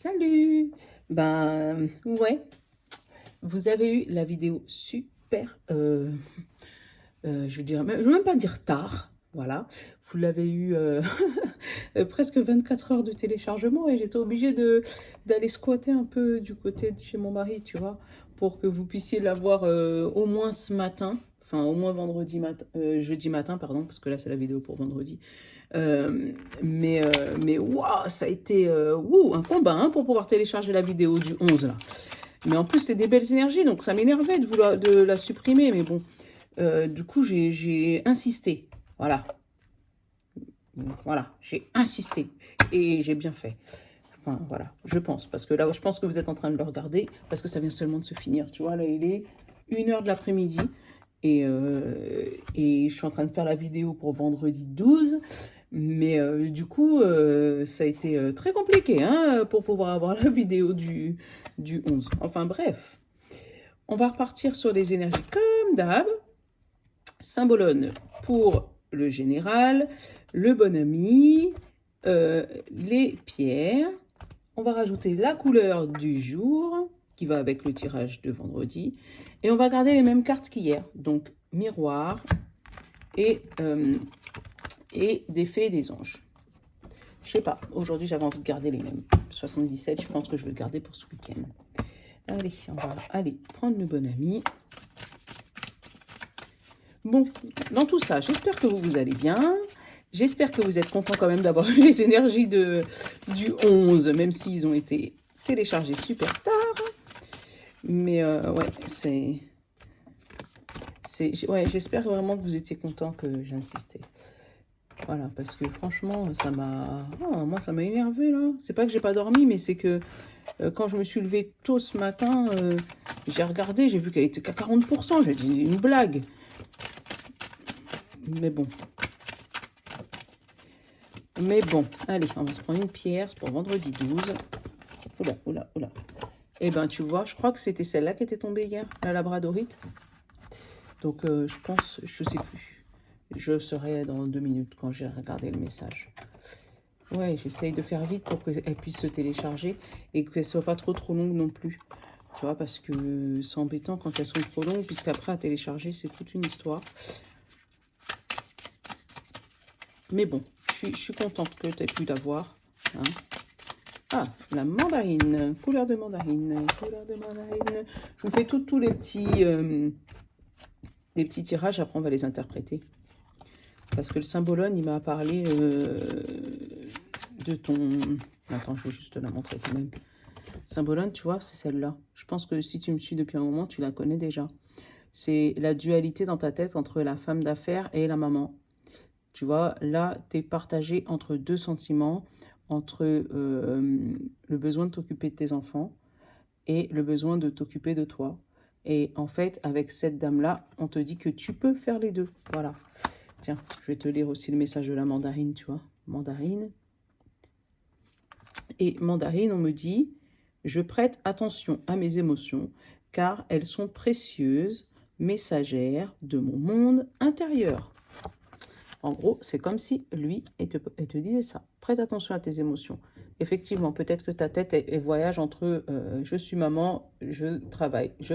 Salut! Ouais, vous avez eu la vidéo super, je veux même pas dire tard, voilà. Vous l'avez eu presque 24 heures de téléchargement et j'étais obligée d'aller squatter un peu du côté de chez mon mari, tu vois, pour que vous puissiez la voir au moins ce matin, enfin au moins jeudi matin, pardon, parce que là c'est la vidéo pour vendredi. Euh, mais waouh, ça a été un combat hein, pour pouvoir télécharger la vidéo du 11 là. Mais en plus, c'est des belles énergies, donc ça m'énervait de la supprimer. Mais bon, du coup, j'ai insisté. Voilà, voilà, j'ai insisté. Et j'ai bien fait. Enfin, voilà, je pense. Parce que là, je pense que vous êtes en train de le regarder, parce que ça vient seulement de se finir. Tu vois, là, il est 1 heure de l'après-midi. Et je suis en train de faire la vidéo pour vendredi 12. Mais du coup, ça a été très compliqué hein, pour pouvoir avoir la vidéo du 11. Enfin bref, on va repartir sur les énergies comme d'hab. Symbolone pour le général, le bon ami, les pierres. On va rajouter la couleur du jour qui va avec le tirage de vendredi. Et on va garder les mêmes cartes qu'hier. Donc miroir et des fées et des anges. Je sais pas, aujourd'hui j'avais envie de garder les mêmes. 77, je pense que je vais le garder pour ce week-end. Allez, on va aller prendre le bon ami. Bon, dans tout ça, j'espère que vous allez bien. J'espère que vous êtes content quand même d'avoir eu les énergies du 11, même s'ils ont été téléchargés super tard. Mais ouais, ouais, j'espère vraiment que vous étiez content que j'insistais. Voilà, parce que franchement, moi, ça m'a énervé là. C'est pas que j'ai pas dormi, mais c'est que quand je me suis levée tôt ce matin, j'ai regardé, j'ai vu qu'elle était qu'à 40%. J'ai dit une blague. Mais bon. Allez, on va se prendre une pierre, c'est pour vendredi 12. Oula, oula, oula. Eh ben, tu vois, je crois que c'était celle-là qui était tombée hier, la labradorite. Donc, je pense, je sais plus. Je serai dans 2 minutes quand j'ai regardé le message. Ouais, j'essaye de faire vite pour qu'elle puisse se télécharger et qu'elle soit pas trop longue non plus. Tu vois, parce que c'est embêtant quand elles sont trop longues, puisqu'après à télécharger, c'est toute une histoire. Mais bon, je suis contente que tu aies pu l'avoir. Hein. Ah, la mandarine, couleur de mandarine, couleur de mandarine. Je vous fais tous les petits tirages, après on va les interpréter. Parce que le symbolone, il m'a parlé de ton... Attends, je vais juste te la montrer quand même. Symbolone, tu vois, c'est celle-là. Je pense que si tu me suis depuis un moment, tu la connais déjà. C'est la dualité dans ta tête entre la femme d'affaires et la maman. Tu vois, là, tu es partagé entre deux sentiments, entre le besoin de t'occuper de tes enfants et le besoin de t'occuper de toi. Et en fait, avec cette dame-là, on te dit que tu peux faire les deux. Voilà. Tiens, je vais te lire aussi le message de la mandarine, tu vois. Mandarine. Et mandarine, on me dit, je prête attention à mes émotions, car elles sont précieuses, messagères de mon monde intérieur. En gros, c'est comme si lui, elle te disait ça. Prête attention à tes émotions. Effectivement, peut-être que ta tête elle voyage entre je suis maman, je travaille, je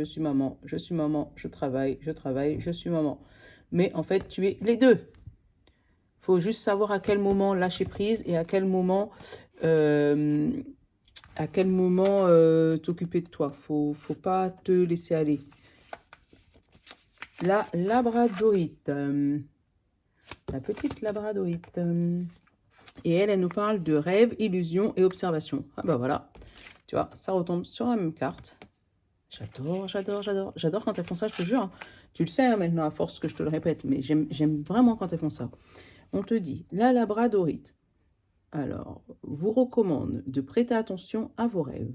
suis maman, je suis maman, je travaille, je suis maman. Mais en fait, tu es les deux. Il faut juste savoir à quel moment lâcher prise et à quel moment t'occuper de toi. Faut pas te laisser aller. La labradorite. La petite labradorite. Et elle nous parle de rêve, illusion et observation. Ah bah voilà, tu vois, ça retombe sur la même carte. J'adore, j'adore, j'adore. J'adore quand elles font ça, je te jure. Hein. Tu le sais hein, maintenant, à force que je te le répète, mais j'aime vraiment quand elles font ça. On te dit, la labradorite. Alors, vous recommande de prêter attention à vos rêves.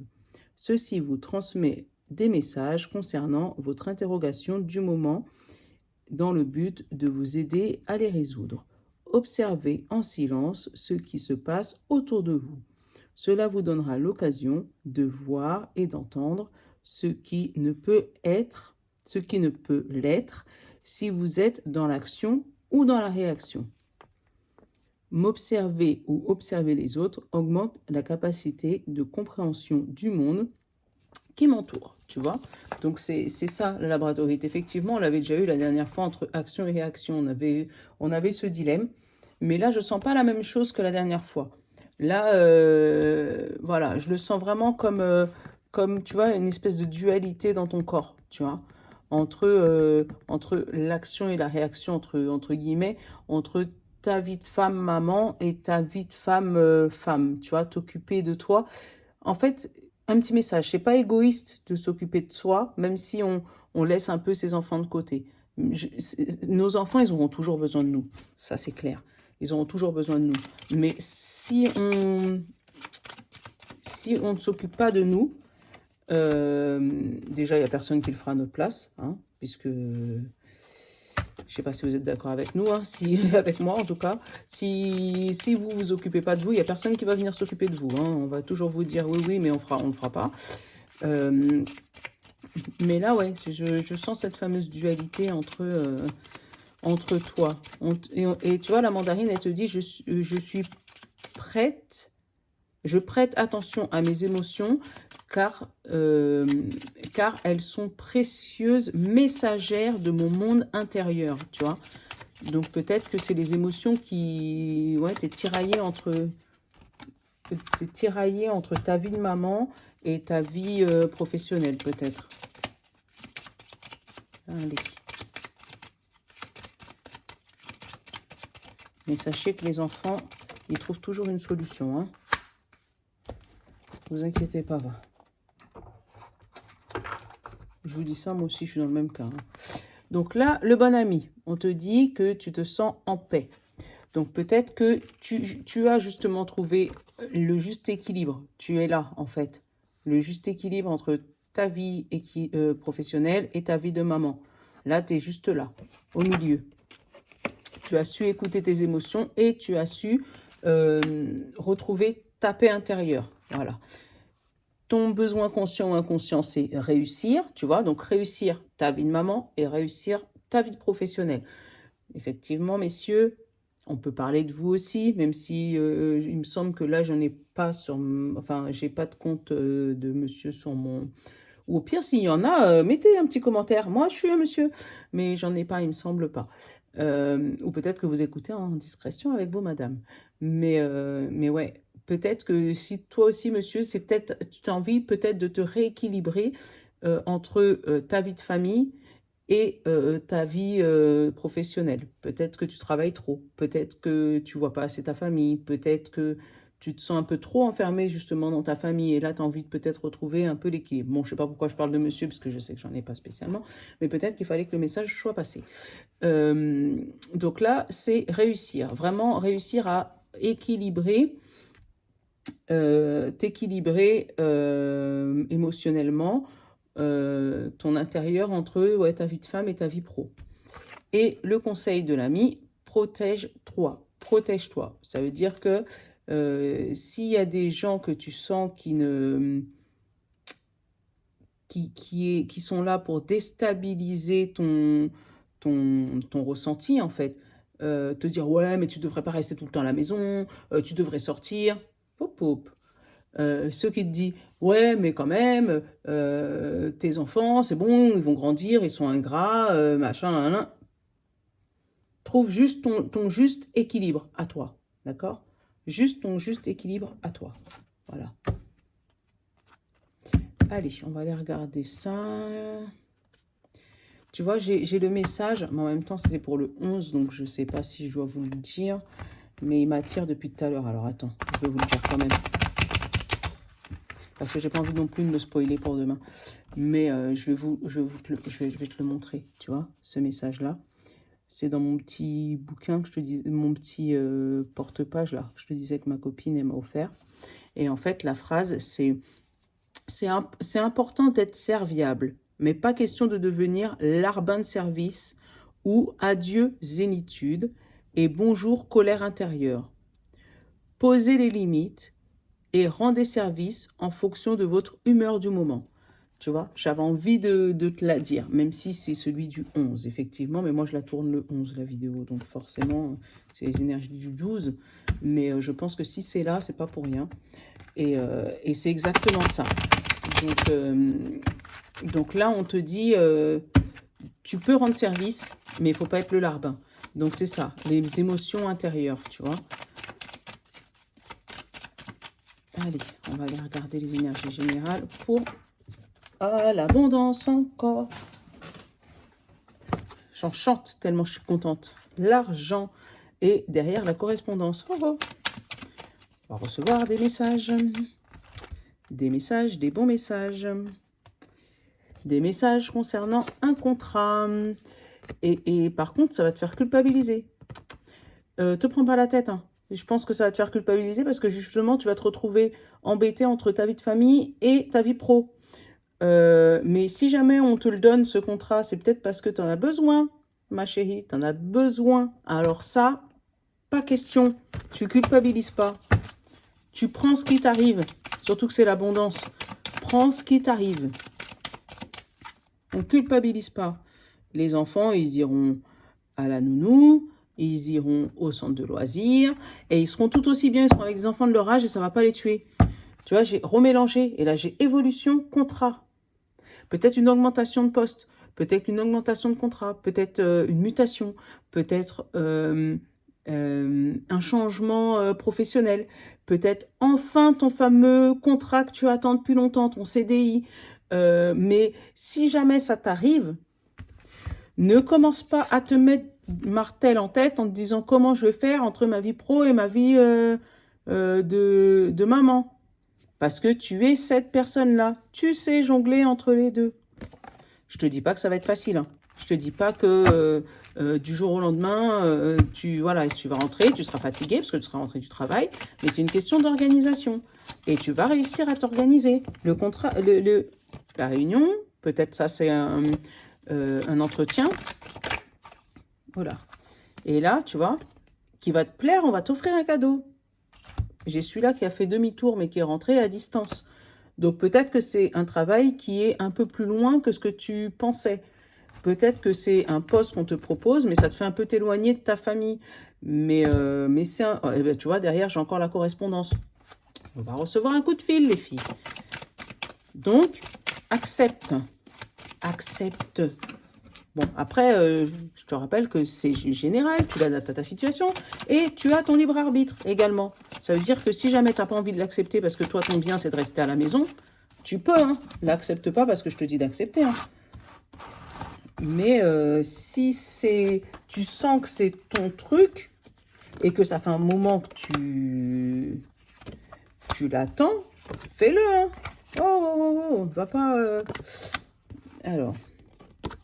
Ceci vous transmet des messages concernant votre interrogation du moment dans le but de vous aider à les résoudre. Observez en silence ce qui se passe autour de vous. Cela vous donnera l'occasion de voir et d'entendre ce qui ne peut l'être si vous êtes dans l'action ou dans la réaction. M'observer ou observer les autres augmente la capacité de compréhension du monde qui m'entoure, tu vois. Donc, c'est ça, la labradorite. Effectivement, on l'avait déjà eu la dernière fois entre action et réaction. On avait ce dilemme. Mais là, je sens pas la même chose que la dernière fois. Là, voilà, je le sens vraiment comme, tu vois, une espèce de dualité dans ton corps, tu vois. Entre l'action et la réaction, entre guillemets, entre ta vie de femme maman et ta vie de femme femme, tu vois, t'occuper de toi. En fait, un petit message, c'est pas égoïste de s'occuper de soi, même si on laisse un peu ses enfants de côté. Nos enfants, ils auront toujours besoin de nous, ça c'est clair. Ils auront toujours besoin de nous. Mais si on ne s'occupe pas de nous, déjà, il n'y a personne qui le fera à notre place, hein, puisque je ne sais pas si vous êtes d'accord avec nous, hein, avec moi en tout cas. Si vous ne vous occupez pas de vous, il n'y a personne qui va venir s'occuper de vous. Hein. On va toujours vous dire oui, oui, mais on ne le fera pas. Mais là, ouais, je sens cette fameuse dualité entre toi. Et tu vois, la mandarine, elle te dit, je suis prête, je prête attention à mes émotions, car elles sont précieuses messagères de mon monde intérieur, tu vois. Donc peut-être que c'est les émotions qui... Ouais, t'es tiraillé entre ta vie de maman et ta vie professionnelle, peut-être. Allez. Mais sachez que les enfants, ils trouvent toujours une solution, hein. Ne vous inquiétez pas, va. Je vous dis ça, moi aussi, je suis dans le même cas. Hein. Donc là, le bon ami, on te dit que tu te sens en paix. Donc peut-être que tu as justement trouvé le juste équilibre. Tu es là, en fait. Le juste équilibre entre ta vie professionnelle et ta vie de maman. Là, tu es juste là, au milieu. Tu as su écouter tes émotions et tu as su retrouver ta paix intérieure. Voilà. Ton besoin conscient ou inconscient, c'est réussir, tu vois. Donc, réussir ta vie de maman et réussir ta vie professionnelle. Effectivement, messieurs, on peut parler de vous aussi, même si il me semble que là, j'en ai pas sur... Enfin, j'ai pas de compte de monsieur sur mon... Ou au pire, s'il y en a, mettez un petit commentaire. Moi, je suis un monsieur, mais j'en ai pas, il me semble pas. Ou peut-être que vous écoutez en discrétion avec vos madames. Mais ouais, peut-être que si toi aussi, monsieur, c'est peut-être, tu as envie peut-être de te rééquilibrer entre ta vie de famille et ta vie professionnelle. Peut-être que tu travailles trop, peut-être que tu vois pas assez ta famille, peut-être que tu te sens un peu trop enfermé justement dans ta famille et là, tu as envie de peut-être retrouver un peu l'équilibre. Bon, je sais pas pourquoi je parle de monsieur, parce que je sais que j'en ai pas spécialement, mais peut-être qu'il fallait que le message soit passé. Donc là, c'est réussir, vraiment réussir à équilibrer, t'équilibrer émotionnellement, ton intérieur entre ouais, ta vie de femme et ta vie pro. Et le conseil de l'ami, protège-toi. Protège-toi. Ça veut dire que s'il y a des gens que tu sens qui sont là pour déstabiliser ton ressenti, en fait, te dire, ouais, mais tu devrais pas rester tout le temps à la maison, tu devrais sortir, pop, pop. Ceux qui te disent, ouais, mais quand même, tes enfants, c'est bon, ils vont grandir, ils sont ingrats, machin, nan, nan. Trouve juste ton juste équilibre à toi, d'accord? Juste ton juste équilibre à toi. Voilà. Allez, on va aller regarder ça. Tu vois, j'ai le message, mais en même temps, c'est pour le 11, donc je ne sais pas si je dois vous le dire. Mais il m'attire depuis tout à l'heure. Alors, attends, je vais vous le dire quand même. Parce que j'ai pas envie non plus de me spoiler pour demain. Mais je vais te le montrer, tu vois, ce message-là. C'est dans mon petit bouquin que je te dis, mon petit porte-page là, que je te disais que ma copine elle m'a offert. Et en fait, la phrase, c'est important d'être serviable, mais pas question de devenir larbin de service ou adieu zénitude et bonjour colère intérieure. Posez les limites et rendez service en fonction de votre humeur du moment. Tu vois, j'avais envie de te la dire, même si c'est celui du 11, effectivement. Mais moi, je la tourne le 11, la vidéo. Donc, forcément, c'est les énergies du 12. Mais je pense que si c'est là, c'est pas pour rien. Et c'est exactement ça. Donc là, on te dit, tu peux rendre service, mais il faut pas être le larbin. Donc, c'est ça, les émotions intérieures, tu vois. Allez, on va aller regarder les énergies générales pour l'abondance encore. J'en chante tellement je suis contente. L'argent et derrière la correspondance. Oh, oh. On va recevoir des messages, des bons messages, des messages concernant un contrat. Et par contre, ça va te faire culpabiliser. Te prends pas la tête, hein. Je pense que ça va te faire culpabiliser parce que justement, tu vas te retrouver embêté entre ta vie de famille et ta vie pro. Mais si jamais on te le donne, ce contrat, c'est peut-être parce que tu en as besoin, ma chérie, tu en as besoin. Alors ça, pas question, tu culpabilises pas. Tu prends ce qui t'arrive, surtout que c'est l'abondance. Prends ce qui t'arrive. On ne culpabilise pas. Les enfants, ils iront à la nounou, ils iront au centre de loisirs, et ils seront tout aussi bien, ils seront avec des enfants de leur âge et ça ne va pas les tuer. Tu vois, j'ai remélangé, et là j'ai évolution, contrat. Peut-être une augmentation de poste, peut-être une augmentation de contrat, peut-être une mutation, peut-être un changement professionnel, peut-être enfin ton fameux contrat que tu attends depuis longtemps, ton CDI. Mais si jamais ça t'arrive, ne commence pas à te mettre martel en tête en te disant comment je vais faire entre ma vie pro et ma vie de maman. Parce que tu es cette personne-là. Tu sais jongler entre les deux. Je te dis pas que ça va être facile. Hein. Je te dis pas que du jour au lendemain, tu vas rentrer, tu seras fatigué parce que tu seras rentré du travail. Mais c'est une question d'organisation. Et tu vas réussir à t'organiser. Le contrat, la réunion, peut-être ça c'est un entretien. Voilà. Et là, tu vois, qui va te plaire, on va t'offrir un cadeau. J'ai celui-là qui a fait demi-tour, mais qui est rentré à distance. Donc, peut-être que c'est un travail qui est un peu plus loin que ce que tu pensais. Peut-être que c'est un poste qu'on te propose, mais ça te fait un peu t'éloigner de ta famille. Mais c'est un... Eh ben, tu vois, derrière, j'ai encore la correspondance. On va recevoir un coup de fil, les filles. Donc, accepte. Accepte. Bon, après, je te rappelle que c'est général, tu l'adaptes à ta situation et tu as ton libre arbitre également. Ça veut dire que si jamais tu n'as pas envie de l'accepter parce que toi, ton bien, c'est de rester à la maison, tu peux, hein. L'accepte pas parce que je te dis d'accepter. Hein. Mais si tu sens que c'est ton truc et que ça fait un moment que tu l'attends, fais-le. Hein. Oh, va pas... Alors...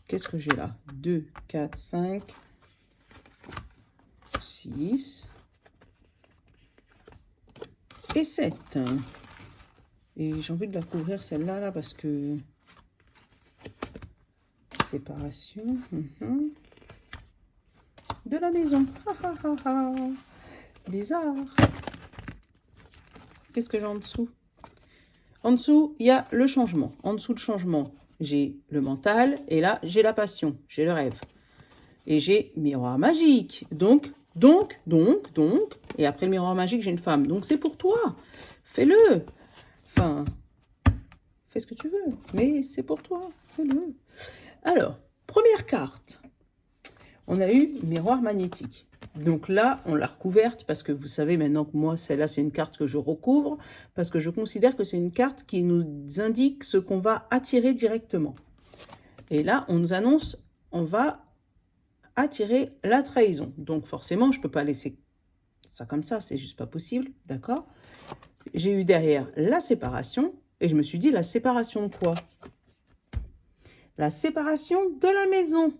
Qu'est-ce que j'ai là? 2, 4, 5, 6 et 7. Et j'ai envie de la couvrir celle-là là, parce que... Séparation de la maison. Bizarre. Qu'est-ce que j'ai en dessous? En dessous, il y a le changement. En dessous le changement, j'ai le mental et là, j'ai la passion, j'ai le rêve. Et j'ai miroir magique. Donc, et après le miroir magique, j'ai une femme. Donc, c'est pour toi. Fais-le. Enfin, fais ce que tu veux, mais c'est pour toi. Fais-le. Alors, première carte. On a eu miroir magnétique. Donc là, on l'a recouverte parce que vous savez maintenant que moi, celle-là, c'est une carte que je recouvre parce que je considère que c'est une carte qui nous indique ce qu'on va attirer directement. Et là, on nous annonce, on va attirer la trahison. Donc forcément, je ne peux pas laisser ça comme ça, c'est juste pas possible, d'accord? J'ai eu derrière la séparation et je me suis dit, la séparation de quoi? La séparation de la maison.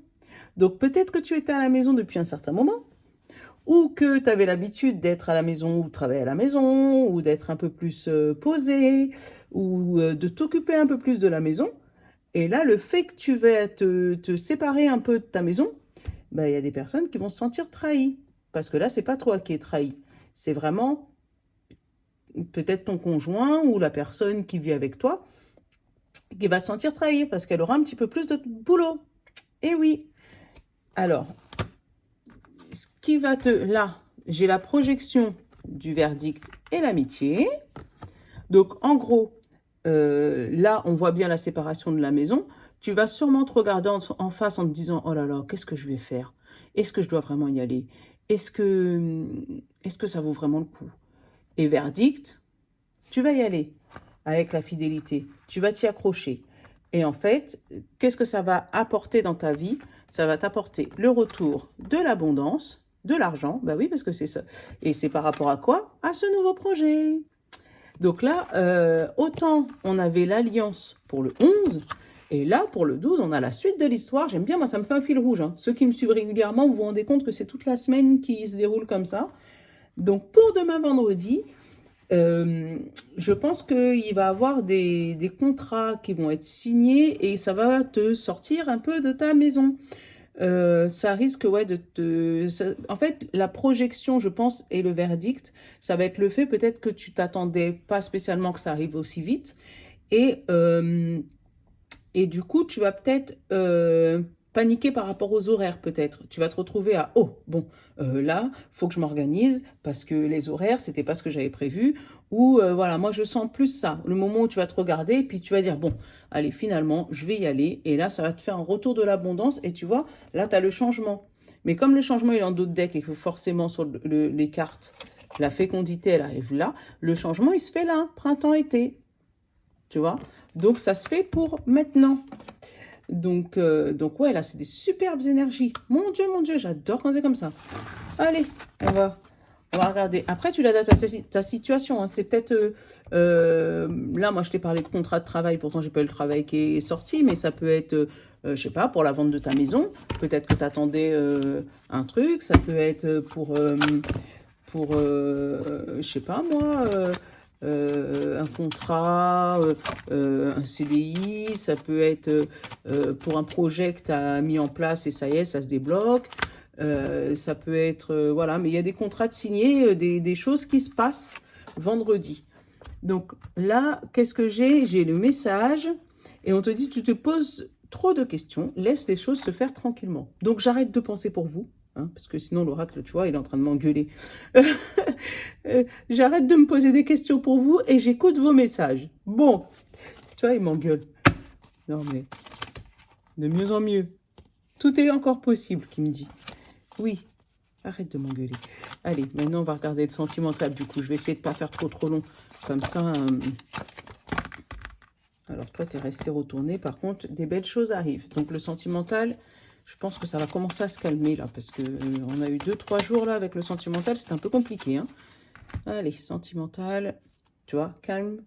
Donc peut-être que tu étais à la maison depuis un certain moment, ou que tu avais l'habitude d'être à la maison ou de travailler à la maison, ou d'être un peu plus posé, ou de t'occuper un peu plus de la maison. Et là, le fait que tu vas te séparer un peu de ta maison, ben, y a des personnes qui vont se sentir trahies. Parce que là, c'est pas toi qui es trahi. C'est vraiment peut-être ton conjoint ou la personne qui vit avec toi qui va se sentir trahie parce qu'elle aura un petit peu plus de boulot. Et oui. Alors, ce qui va te... Là, j'ai la projection du verdict et l'amitié. Donc, en gros, là, on voit bien la séparation de la maison. Tu vas sûrement te regarder en face en te disant, oh là là, qu'est-ce que je vais faire? Est-ce que je dois vraiment y aller? Est-ce que ça vaut vraiment le coup? Et verdict, tu vas y aller avec la fidélité. Tu vas t'y accrocher. Et en fait, qu'est-ce que ça va apporter dans ta vie? Ça va t'apporter le retour de l'abondance, de l'argent. Bah oui, parce que c'est ça. Et c'est par rapport à quoi? À ce nouveau projet. Donc là, autant on avait l'alliance pour le 11, et là, pour le 12, on a la suite de l'histoire. J'aime bien, moi, ça me fait un fil rouge. Hein. Ceux qui me suivent régulièrement, vous vous rendez compte que c'est toute la semaine qui se déroule comme ça. Donc, pour demain vendredi, je pense qu'il va y avoir des contrats qui vont être signés et ça va te sortir un peu de ta maison. Ça risque, ouais, de te... en fait, la projection, je pense, et le verdict, ça va être le fait peut-être que tu t'attendais pas spécialement que ça arrive aussi vite. Et du coup, tu vas peut-être paniquer par rapport aux horaires, peut-être. Tu vas te retrouver à, oh, bon, là, faut que je m'organise parce que les horaires, c'était pas ce que j'avais prévu. Ou, voilà, moi, je sens plus ça. Le moment où tu vas te regarder, et puis tu vas dire, bon, allez, finalement, je vais y aller. Et là, ça va te faire un retour de l'abondance. Et tu vois, là, tu as le changement. Mais comme le changement, il est en d'autres decks et que forcément, sur les cartes, la fécondité, elle arrive là, le changement, il se fait là, printemps-été. Tu vois? Donc, ça se fait pour maintenant. Donc ouais, là, c'est des superbes énergies. Mon Dieu, j'adore quand c'est comme ça. Allez, on va regarder. Après, tu l'adaptes à ta situation. Hein. C'est peut-être... là, moi, je t'ai parlé de contrat de travail. Pourtant, j'ai pas eu le travail qui est sorti. Mais ça peut être, je sais pas, pour la vente de ta maison. Peut-être que tu attendais un truc. Ça peut être je sais pas, moi... un contrat, un CDI, ça peut être pour un projet que tu as mis en place et ça y est, ça se débloque. Ça peut être, voilà, mais il y a des contrats de signés, des choses qui se passent vendredi. Donc là, qu'est-ce que j'ai? J'ai le message et on te dit, tu te poses trop de questions, laisse les choses se faire tranquillement. Donc j'arrête de penser pour vous. Hein, parce que sinon, l'oracle, tu vois, il est en train de m'engueuler. J'arrête de me poser des questions pour vous et j'écoute vos messages. Bon, tu vois, il m'engueule. Non, mais de mieux en mieux. Tout est encore possible, qui me dit. Oui, arrête de m'engueuler. Allez, maintenant, on va regarder le sentimental. Du coup, je vais essayer de ne pas faire trop long. Comme ça... Alors, toi, tu es resté retourné. Par contre, des belles choses arrivent. Donc, le sentimental... Je pense que ça va commencer à se calmer là, parce que on a eu 2-3 jours là avec le sentimental, c'est un peu compliqué. Hein. Allez, sentimental, tu vois, calme,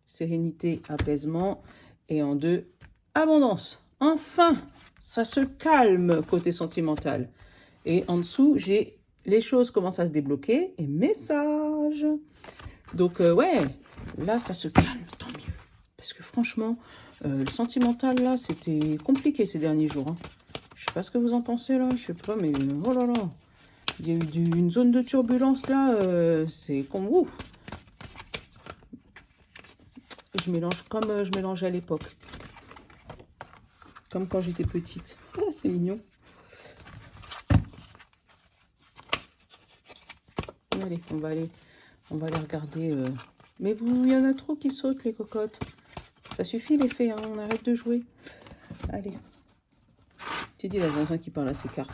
sérénité, apaisement, et en 2, abondance. Enfin, ça se calme côté sentimental. Et en dessous, j'ai les choses commencent à se débloquer, et message. Donc, ouais, là, ça se calme, tant mieux. Parce que franchement, le sentimental là, c'était compliqué ces derniers jours. Hein. Je sais pas ce que vous en pensez là, je sais pas, mais oh là là, il y a eu une zone de turbulence là, c'est comme ouf. Je mélange comme je mélangeais à l'époque, comme quand j'étais petite. Ah, c'est mignon. Allez, on va aller regarder. Mais il y en a trop qui sautent les cocottes. Ça suffit les fées, hein, on arrête de jouer. Allez. Tu dis la zinzin qui parle à ses cartes.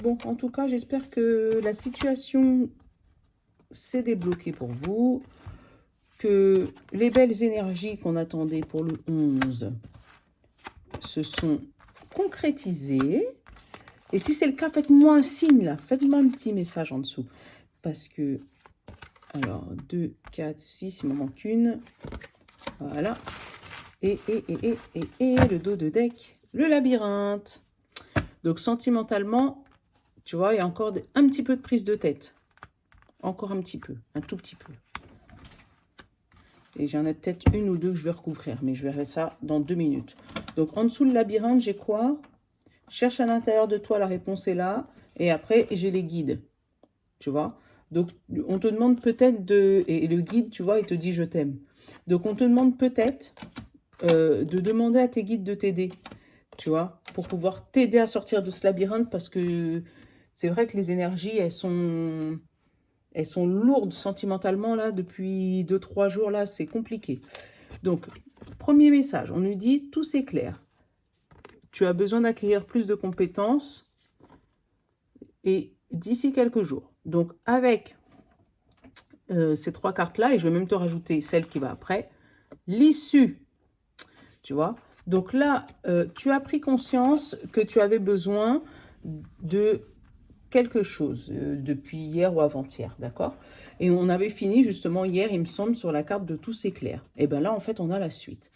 Bon, en tout cas, j'espère que la situation s'est débloquée pour vous. Que les belles énergies qu'on attendait pour le 11 se sont concrétisées. Et si c'est le cas, faites-moi un signe là. Faites-moi un petit message en dessous. Parce que, alors, 2, 4, 6, il me manque une. Voilà. Et le dos de deck. Le labyrinthe. Donc, sentimentalement, tu vois, il y a encore un petit peu de prise de tête. Encore un petit peu, un tout petit peu. Et j'en ai peut-être une ou deux que je vais recouvrir, mais je verrai ça dans 2 minutes. Donc, en dessous le labyrinthe, j'ai quoi? Cherche à l'intérieur de toi, la réponse est là. Et après, j'ai les guides. Tu vois? Donc, on te demande peut-être de... Et le guide, tu vois, il te dit « je t'aime ». Donc, on te demande peut-être de demander à tes guides de t'aider, tu vois, pour pouvoir t'aider à sortir de ce labyrinthe, parce que c'est vrai que les énergies, elles sont lourdes sentimentalement, là, depuis 2-3 jours, là, c'est compliqué. Donc, premier message, on nous dit « tout s'éclaire ». Tu as besoin d'acquérir plus de compétences et d'ici quelques jours. Donc, avec ces 3 cartes-là, et je vais même te rajouter celle qui va après, l'issue, tu vois. Donc là, tu as pris conscience que tu avais besoin de quelque chose depuis hier ou avant-hier, d'accord? Et on avait fini justement hier, il me semble, sur la carte de tout s'éclaire. Et bien là, en fait, on a la suite.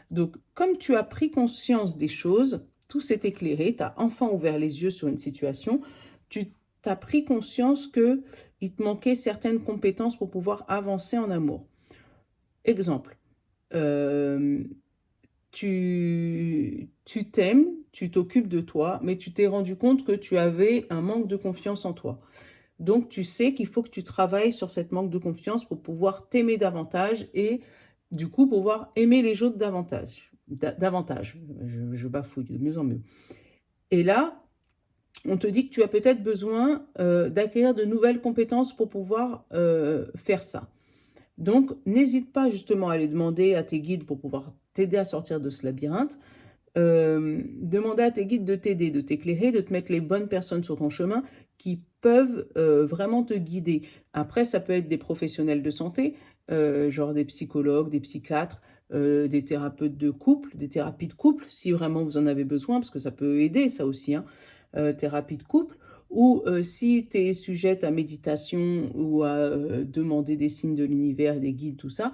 Donc, comme tu as pris conscience des choses, tout s'est éclairé, tu as enfin ouvert les yeux sur une situation, tu as pris conscience qu'il te manquait certaines compétences pour pouvoir avancer en amour. Exemple, tu t'aimes, tu t'occupes de toi, mais tu t'es rendu compte que tu avais un manque de confiance en toi. Donc, tu sais qu'il faut que tu travailles sur cette manque de confiance pour pouvoir t'aimer davantage et du coup pouvoir aimer les autres davantage. Je bafouille de mieux en mieux. Et là, on te dit que tu as peut-être besoin d'acquérir de nouvelles compétences pour pouvoir faire ça. Donc, n'hésite pas justement à aller demander à tes guides pour pouvoir t'aider à sortir de ce labyrinthe. Demander à tes guides de t'aider, de t'éclairer, de te mettre les bonnes personnes sur ton chemin qui peuvent vraiment te guider. Après, ça peut être des professionnels de santé, genre des psychologues, des psychiatres, des thérapeutes de couple, des thérapies de couple, si vraiment vous en avez besoin, parce que ça peut aider, ça aussi, hein, thérapie de couple, ou si tu es sujette à méditation ou à demander des signes de l'univers, des guides, tout ça,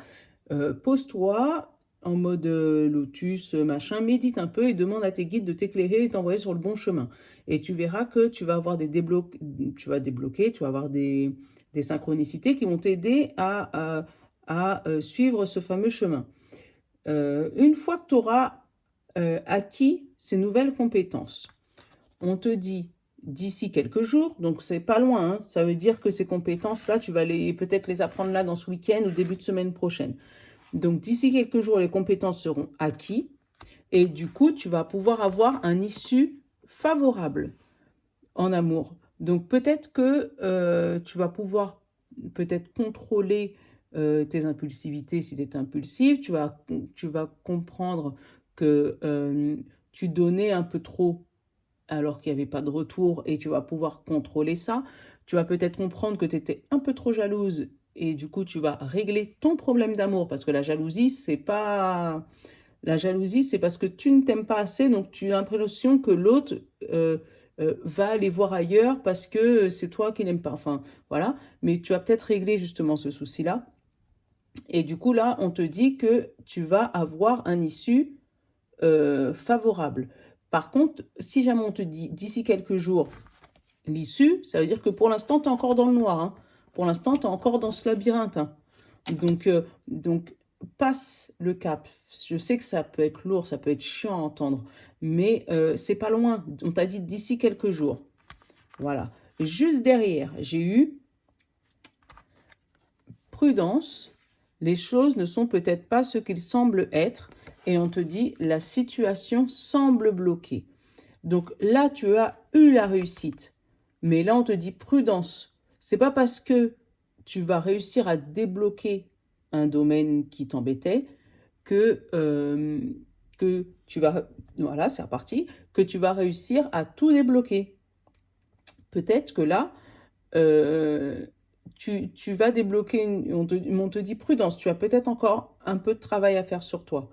pose-toi en mode lotus, machin, médite un peu et demande à tes guides de t'éclairer et t'envoyer sur le bon chemin. Et tu verras que tu vas avoir tu vas débloquer, tu vas avoir des synchronicités qui vont t'aider à suivre ce fameux chemin. Une fois que tu auras acquis ces nouvelles compétences, on te dit d'ici quelques jours, donc c'est pas loin, hein, ça veut dire que ces compétences-là, tu vas peut-être les apprendre là dans ce week-end ou début de semaine prochaine. Donc, d'ici quelques jours, les compétences seront acquises et du coup, tu vas pouvoir avoir un issue favorable en amour. Donc, peut-être que tu vas pouvoir peut-être contrôler tes impulsivités si tu es impulsive. Tu vas comprendre que tu donnais un peu trop alors qu'il n'y avait pas de retour et tu vas pouvoir contrôler ça. Tu vas peut-être comprendre que tu étais un peu trop jalouse et du coup, tu vas régler ton problème d'amour parce que la jalousie, c'est pas... La jalousie, c'est parce que tu ne t'aimes pas assez, donc tu as l'impression que l'autre va aller voir ailleurs parce que c'est toi qui n'aimes pas. Enfin, voilà. Mais tu as peut-être réglé justement ce souci-là. Et du coup, là, on te dit que tu vas avoir un issue favorable. Par contre, si jamais on te dit d'ici quelques jours l'issue, ça veut dire que pour l'instant, tu es encore dans le noir. Hein. Pour l'instant, tu es encore dans ce labyrinthe. Hein. Donc, passe le cap. Je sais que ça peut être lourd, ça peut être chiant à entendre, mais c'est pas loin. On t'a dit d'ici quelques jours. Voilà. Juste derrière, j'ai eu prudence. Les choses ne sont peut-être pas ce qu'ils semblent être. Et on te dit, la situation semble bloquée. Donc là, tu as eu la réussite. Mais là, on te dit prudence. C'est pas parce que tu vas réussir à débloquer un domaine qui t'embêtait que tu vas... Voilà, c'est reparti. Que tu vas réussir à tout débloquer. Peut-être que là, tu vas débloquer... On te dit prudence. Tu as peut-être encore un peu de travail à faire sur toi.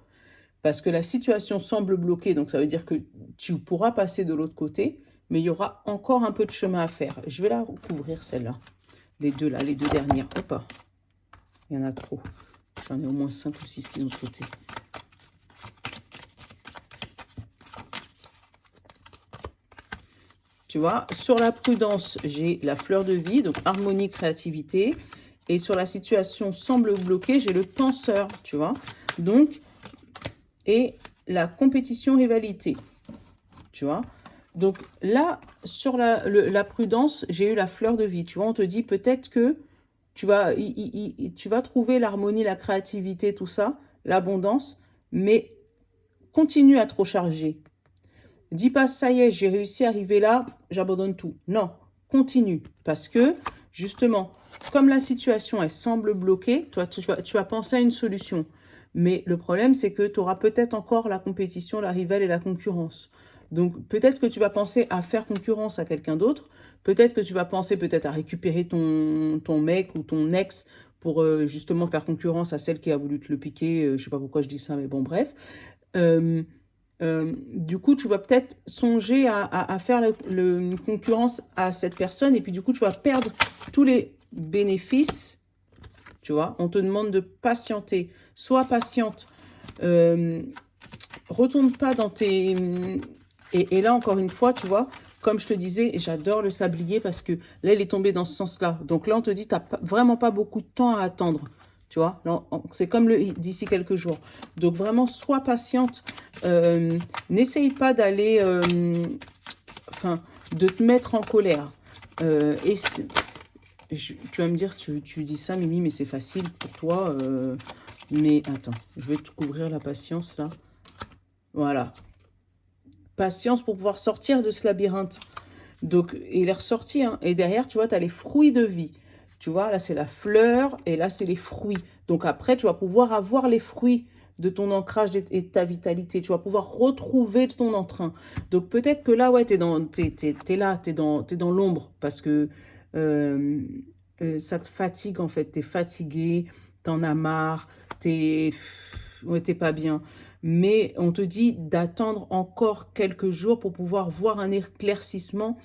Parce que la situation semble bloquée, donc ça veut dire que tu pourras passer de l'autre côté, mais il y aura encore un peu de chemin à faire. Je vais la recouvrir, celle-là. Les deux dernières. Hop, il y en a trop. J'en ai au moins 5 ou 6 qui ont sauté. Tu vois, sur la prudence, j'ai la fleur de vie, donc harmonie, créativité. Et sur la situation semble bloquée, j'ai le penseur, tu vois. Donc, et la compétition, rivalité, tu vois. Donc là, sur la prudence, j'ai eu la fleur de vie. Tu vois, on te dit peut-être que tu vas trouver l'harmonie, la créativité, tout ça, l'abondance, mais continue à te recharger. Dis pas, ça y est, j'ai réussi à arriver là, j'abandonne tout. Non, continue. Parce que, justement, comme la situation, elle semble bloquée, toi, tu vas penser à une solution. Mais le problème, c'est que tu auras peut-être encore la compétition, la rivale et la concurrence. Donc, peut-être que tu vas penser à faire concurrence à quelqu'un d'autre. Peut-être que tu vas penser peut-être à récupérer ton mec ou ton ex pour justement faire concurrence à celle qui a voulu te le piquer. Je sais pas pourquoi je dis ça, mais bon, bref. Du coup, tu vas peut-être songer à faire une concurrence à cette personne et puis du coup, tu vas perdre tous les bénéfices. Tu vois, on te demande de patienter. Sois patiente. Retourne pas dans tes... Et là, encore une fois, tu vois, comme je te disais, j'adore le sablier parce que là, il est tombé dans ce sens-là. Donc là, on te dit, tu n'as vraiment pas beaucoup de temps à attendre. Tu vois, c'est comme d'ici quelques jours. Donc vraiment, sois patiente. N'essaye pas d'aller... de te mettre en colère. Tu vas me dire, tu dis ça, Mimi, mais c'est facile pour toi. Mais attends, je vais te couvrir la patience, là. Voilà. Patience pour pouvoir sortir de ce labyrinthe. Donc, il est ressorti. Hein. Et derrière, tu vois, tu as les fruits de vie. Tu vois, là, c'est la fleur et là, c'est les fruits. Donc, après, tu vas pouvoir avoir les fruits de ton ancrage et de ta vitalité. Tu vas pouvoir retrouver ton entrain. Donc, peut-être que là, ouais, t'es là, t'es dans l'ombre parce que ça te fatigue, en fait. T'es fatigué, t'en as marre, ouais, t'es pas bien. Mais on te dit d'attendre encore quelques jours pour pouvoir voir un éclaircissement.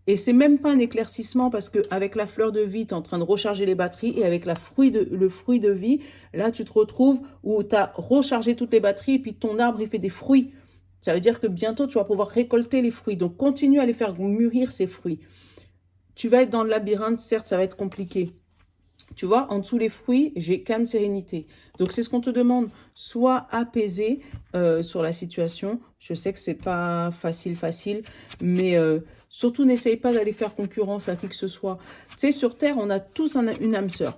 Et c'est même pas un éclaircissement parce qu'avec la fleur de vie, tu es en train de recharger les batteries. Et avec le fruit de vie, là, tu te retrouves où tu as rechargé toutes les batteries et puis ton arbre, il fait des fruits. Ça veut dire que bientôt, tu vas pouvoir récolter les fruits. Donc, continue à les faire mûrir, ces fruits. Tu vas être dans le labyrinthe, certes, ça va être compliqué. Tu vois, en dessous les fruits, j'ai calme, sérénité. Donc, c'est ce qu'on te demande. Sois apaisé sur la situation. Je sais que c'est pas facile, mais surtout, n'essaye pas d'aller faire concurrence à qui que ce soit. Tu sais, sur Terre, on a tous une âme sœur.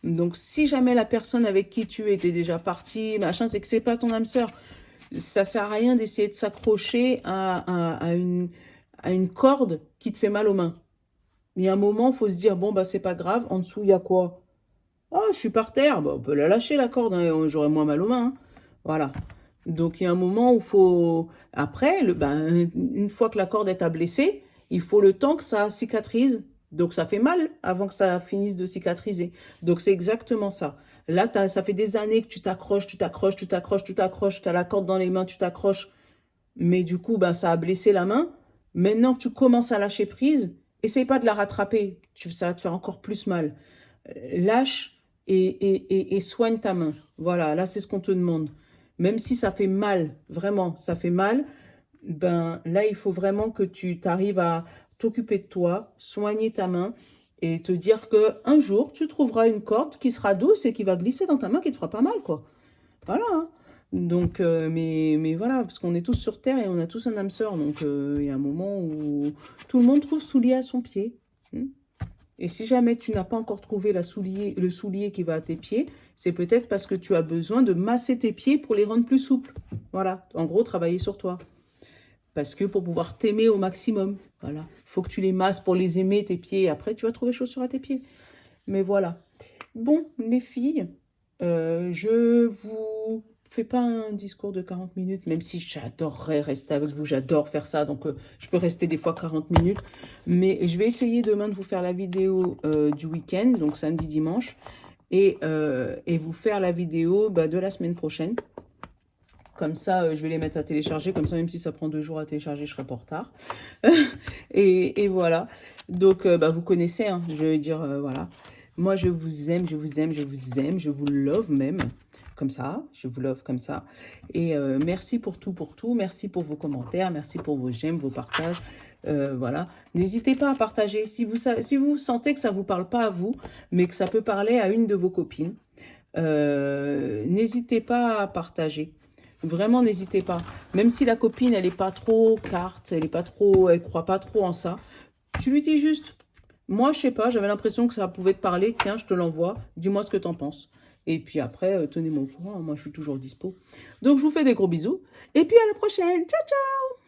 Donc, si jamais la personne avec qui tu étais déjà partie, machin, c'est que c'est pas ton âme sœur. Ça sert à rien d'essayer de s'accrocher à une corde qui te fait mal aux mains. Il y a un moment, il faut se dire, bon, bah, c'est pas grave. En dessous, il y a quoi? Oh, je suis par terre. Bah, on peut la lâcher, la corde. Hein, j'aurai moins mal aux mains. Hein. Voilà. Donc, il y a un moment où il faut... Après, une fois que la corde est à blesser, il faut le temps que ça cicatrise. Donc, ça fait mal avant que ça finisse de cicatriser. Donc, c'est exactement ça. Là, ça fait des années que tu t'accroches, tu as la corde dans les mains, tu t'accroches. Mais du coup, ça a blessé la main. Maintenant que tu commences à lâcher prise, essaye pas de la rattraper. Ça va te faire encore plus mal. Lâche et soigne ta main. Voilà, là, c'est ce qu'on te demande. Même si ça fait mal, vraiment, ça fait mal, là, il faut vraiment que tu t'arrives à t'occuper de toi, soigner ta main et te dire qu'un jour, tu trouveras une corde qui sera douce et qui va glisser dans ta main, qui te fera pas mal, quoi. Voilà, hein. Donc, mais voilà, parce qu'on est tous sur Terre et on a tous un âme sœur. Donc, il y a un moment où tout le monde trouve soulier à son pied. Et si jamais tu n'as pas encore trouvé le soulier qui va à tes pieds, c'est peut-être parce que tu as besoin de masser tes pieds pour les rendre plus souples. Voilà, en gros, travailler sur toi. Parce que pour pouvoir t'aimer au maximum, voilà, il faut que tu les masses pour les aimer, tes pieds. Après, tu vas trouver chaussures à tes pieds. Mais voilà. Bon, les filles, je vous fais pas un discours de 40 minutes, même si j'adorerais rester avec vous, j'adore faire ça, donc je peux rester des fois 40 minutes. Mais je vais essayer demain de vous faire la vidéo du week-end, donc samedi, dimanche, et vous faire la vidéo de la semaine prochaine. Comme ça, je vais les mettre à télécharger. Comme ça, même si ça prend 2 jours à télécharger, je serai pas en retard. et voilà. Donc, vous connaissez, hein, je veux dire, voilà. Moi, je vous aime, je vous aime, je vous aime. Je vous love même. Comme ça, je vous love comme ça. Et merci pour tout, Merci pour vos commentaires. Merci pour vos j'aime, vos partages. Voilà. N'hésitez pas à partager. Si vous sentez que ça ne vous parle pas à vous, mais que ça peut parler à une de vos copines, n'hésitez pas à partager. Vraiment, n'hésitez pas. Même si la copine, elle n'est pas trop carte, elle croit pas trop en ça, tu lui dis juste, moi, je sais pas, j'avais l'impression que ça pouvait te parler, tiens, je te l'envoie, dis-moi ce que t'en penses. Et puis après, tenez-moi au courant, moi, je suis toujours dispo. Donc, je vous fais des gros bisous, et puis à la prochaine. Ciao, ciao!